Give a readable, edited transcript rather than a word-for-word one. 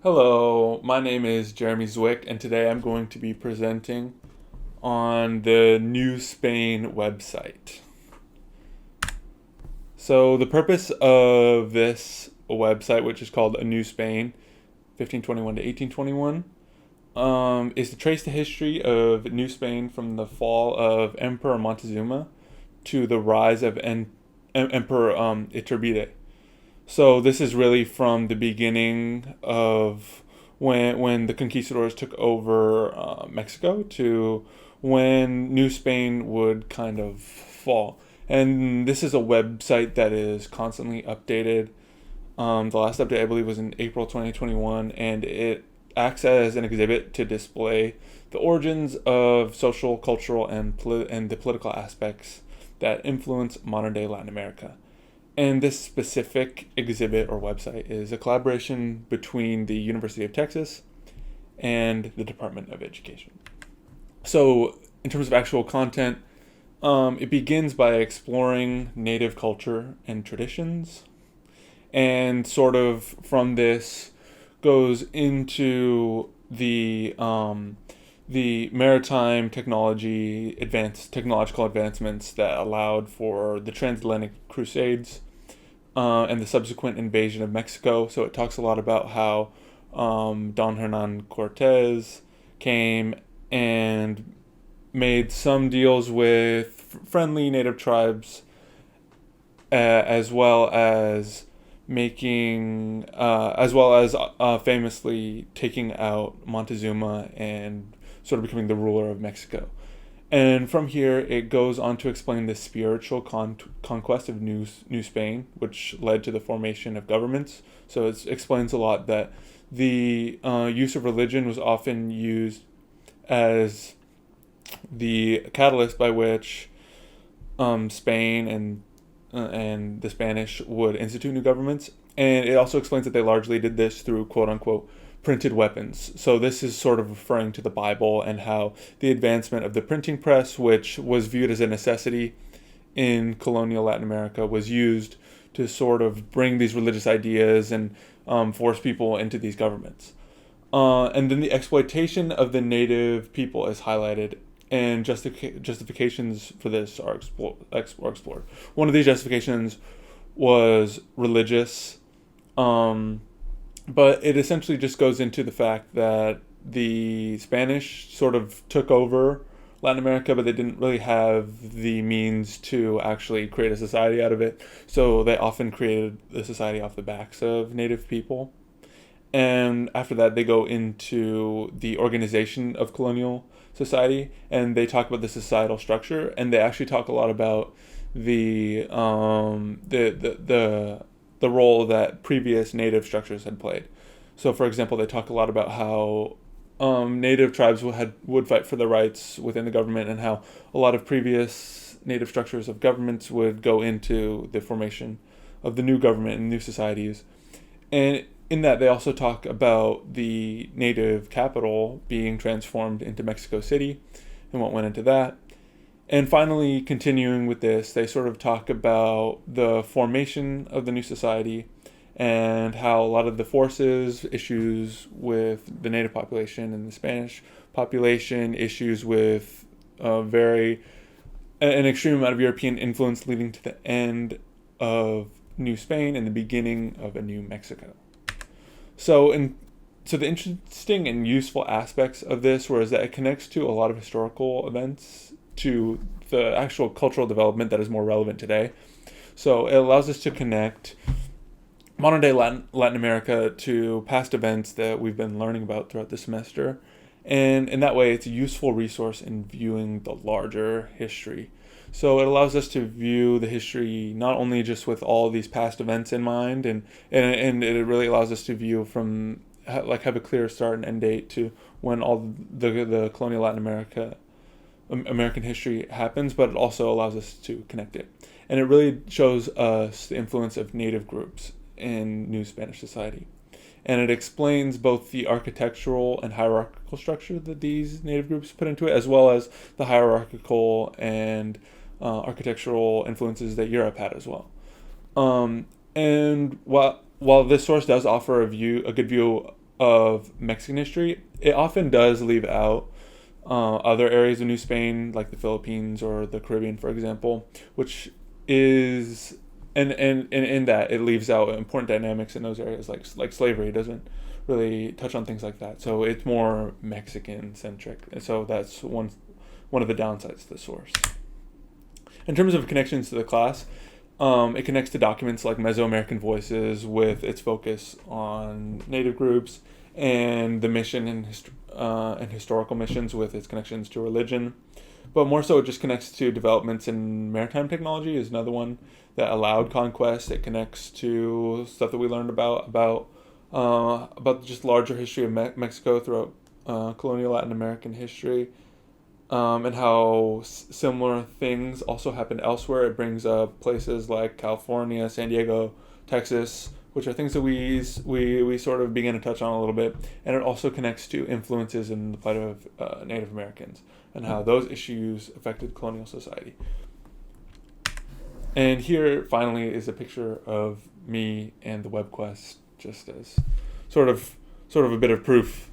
Hello, my name is Jeremy Zwick, and today I'm going to be presenting on the New Spain website. So, the purpose of this website, which is called A New Spain, 1521 to 1821, is to trace the history of New Spain from the fall of Emperor Montezuma to the rise of Emperor Iturbide. So this is really from the beginning of when the conquistadors took over Mexico to when New Spain would kind of fall. And this is a website that is constantly updated. The last update I believe was in April 2021, and it acts as an exhibit to display the origins of social, cultural, and the political aspects that influence modern day Latin America. And this specific exhibit or website is a collaboration between the University of Texas and the Department of Education. So, in terms of actual content, it begins by exploring native culture and traditions, and sort of from this goes into the maritime technological advancements that allowed for the transatlantic crusades and the subsequent invasion of Mexico. So it talks a lot about how Don Hernan Cortez came and made some deals with friendly native tribes, as well as famously taking out Montezuma and sort of becoming the ruler of Mexico. And from here, it goes on to explain the spiritual conquest of New Spain, which led to the formation of governments. So it explains a lot that the use of religion was often used as the catalyst by which Spain and the Spanish would institute new governments. And it also explains that they largely did this through quote unquote printed weapons. So this is sort of referring to the Bible and how the advancement of the printing press, which was viewed as a necessity in colonial Latin America, was used to sort of bring these religious ideas and force people into these governments. And then the exploitation of the native people is highlighted, and justifications for this are explored. One of these justifications was religious, but it essentially just goes into the fact that the Spanish sort of took over Latin America, but they didn't really have the means to actually create a society out of it. So they often created the society off the backs of native people. And after that, they go into the organization of colonial society, and they talk about the societal structure, and they actually talk a lot about the role that previous native structures had played. So, for example, they talk a lot about how native tribes would fight for their rights within the government, and how a lot of previous native structures of governments would go into the formation of the new government and new societies. And in that, they also talk about the native capital being transformed into Mexico City and what went into that. And finally, continuing with this, they sort of talk about the formation of the new society and how a lot of the forces, issues with the native population and the Spanish population, issues with an extreme amount of European influence leading to the end of New Spain and the beginning of a new Mexico. So the interesting and useful aspects of this were is that it connects to a lot of historical events, to the actual cultural development that is more relevant today. So it allows us to connect modern day Latin America to past events that we've been learning about throughout the semester. And in that way, it's a useful resource in viewing the larger history. So it allows us to view the history not only just with all these past events in mind, and it really allows us to view from have a clear start and end date to when all the colonial Latin American history happens, but it also allows us to connect it. And it really shows us the influence of native groups in New Spanish society. And it explains both the architectural and hierarchical structure that these native groups put into it, as well as the hierarchical and architectural influences that Europe had as well. And while this source does offer a good view of Mexican history, it often does leave out other areas of New Spain, like the Philippines or the Caribbean, for example, which is and in that it leaves out important dynamics in those areas, like slavery. It doesn't really touch on things like that. So it's more Mexican centric, and so that's one of the downsides to the source. In terms of connections to the class, it connects to documents like Mesoamerican Voices with its focus on Native groups, and the mission and historical missions with its connections to religion. But more so, it just connects to developments in maritime technology is another one that allowed conquest. It connects to stuff that we learned about just larger history of Mexico throughout colonial Latin American history, and how similar things also happen elsewhere. It brings up places like California, San Diego, Texas, which are things that we sort of begin to touch on a little bit. And it also connects to influences in the plight of Native Americans and how those issues affected colonial society. And here, finally, is a picture of me and the web quest, just as sort of a bit of proof